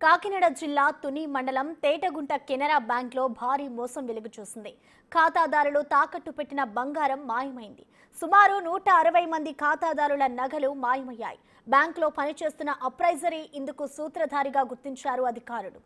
కాకినాడ జిల్లా తుని మండలం తేటగుంట కెనరా బ్యాంక్లో భారీ మోసం వెలుగు చూసింది. ఖాతాదారులు తాకట్టు పెట్టిన బంగారం మాయమైంది. సుమారు 160 మంది ఖాతాదారుల నగలు మాయమయ్యాయి. బ్యాంక్లో పనిచేస్తున్న అప్రైజరీ ఇందుకు సూత్రధారిగా గుర్తించారు అధికారులు.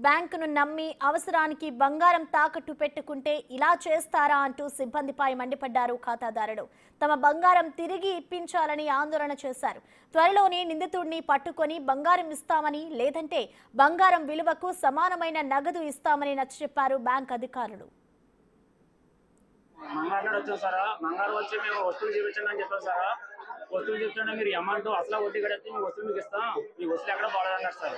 బ్యాంకును నమ్మి అవసరానికి బంగారం తాకట్టు పెట్టుకుంటే ఇలా చేస్తారా అంటూ సిబ్బందిపై మండిపడ్డారు ఖాతాదారులు. తమ బంగారం తిరిగి ఇప్పించాలని ఆందోళన చేశారు. త్వరలోనే నిందితుడిని పట్టుకొని బంగారం ఇస్తామని, లేదంటే బంగారం విలువకు సమానమైన నగదు ఇస్తామని నచ్చచెప్పారు బ్యాంక్ అధికారులు. వస్తువులు చెప్తుంటే మీరు అమౌంట్ అసలు వడ్డీ కడితే మీ వస్తువులు మీకు ఇస్తాం, మీ వస్తువులు ఎక్కడ బాగాలన్నారు సార్.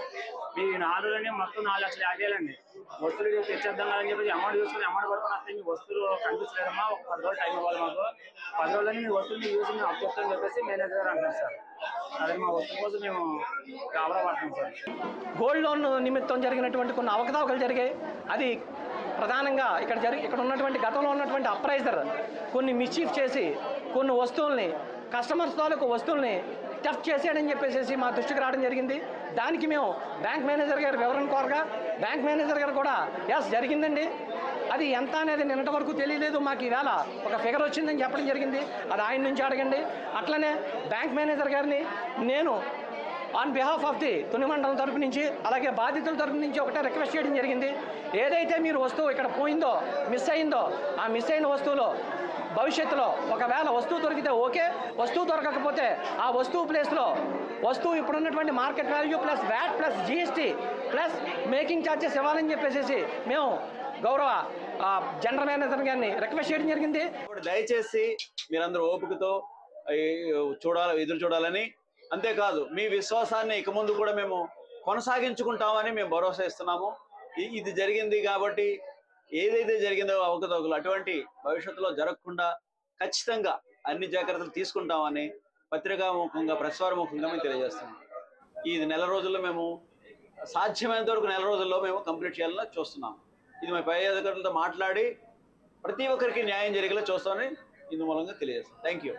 మీ 4 మొత్తం 4,50,000 వస్తువులు తెచ్చేద్దాం అని చెప్పి అమౌంట్ చూసుకుని అమౌంట్ పడుకొని వస్తే మీ వస్తువులు కనిపించలేదమ్మా, ఒక 10 రోజులు టైం ఇవ్వాలి మాకు, 10 రోజులని మీ వస్తువులు యూజ్ మేము అప్ చెప్తామని చెప్పేసి మేనేజర్ గారు అంటారు సార్. అదే మా వస్తువుల కోసం మేము గాబరా పడతాం సార్. గోల్డ్ లోన్ నిమిత్తం జరిగినటువంటి కొన్ని అవకతవకలు జరిగాయి. అది ప్రధానంగా ఇక్కడ ఉన్నటువంటి గతంలో ఉన్నటువంటి అప్రైజర్ కొన్ని మిస్చీఫ్ చేసి కొన్ని వస్తువుల్ని కస్టమర్స్ తాలూకు వస్తువుల్ని టఫ్ చేసాడని చెప్పేసి మా దృష్టికి రావడం జరిగింది. దానికి మేము బ్యాంక్ మేనేజర్ గారు వివరణ కోరగా బ్యాంక్ మేనేజర్ గారు కూడా ఎస్ జరిగిందండి, అది ఎంత అనేది నిన్నటి వరకు తెలియలేదు, మాకు ఈవేళ ఒక ఫిగర్ వచ్చిందని చెప్పడం జరిగింది. అది ఆయన నుంచి అడగండి. అట్లనే బ్యాంక్ మేనేజర్ గారిని నేను on behalf of the Tuni మండలం తరపు నుంచి అలాగే బాధితుల తరపు నుంచి ఒకటే రిక్వెస్ట్ చేయడం జరిగింది. ఏదైతే మీరు వస్తువు ఇక్కడ పోయిందో, మిస్ అయిందో, ఆ మిస్ అయిన వస్తువులో భవిష్యత్తులో ఒకవేళ వస్తువు దొరికితే ఓకే, వస్తువు దొరకకపోతే ఆ వస్తువు ప్లేస్లో వస్తువు ఇప్పుడున్నటువంటి market value plus VAT plus GST plus making charges ఇవ్వాలని చెప్పేసి మేము గౌరవ జనరల్ మేనేజర్ గారిని రిక్వెస్ట్ చేయడం జరిగింది. దయచేసి మీరందరూ ఓపికతో ఎదురు చూడాలని, అంతేకాదు మీ విశ్వాసాన్ని ఇక ముందు కూడా మేము కొనసాగించుకుంటామని మేము భరోసా ఇస్తున్నాము. ఇది జరిగింది కాబట్టి ఏదైతే జరిగిందో అవకతవకలు అటువంటి భవిష్యత్తులో జరగకుండా ఖచ్చితంగా అన్ని జాగ్రత్తలు తీసుకుంటామని పత్రికాముఖంగా ప్రసారముఖంగా మేము తెలియజేస్తున్నాం. ఈ నెల రోజుల్లో మేము సాధ్యమైనంత వరకు నెల రోజుల్లో మేము కంప్లీట్ చేయాలని చూస్తున్నాం. ఇది మా పై అధికారులతో మాట్లాడి ప్రతి ఒక్కరికి న్యాయం జరిగేలా చూస్తామని ఇందు మూలంగా తెలియజేస్తాం. Thank you.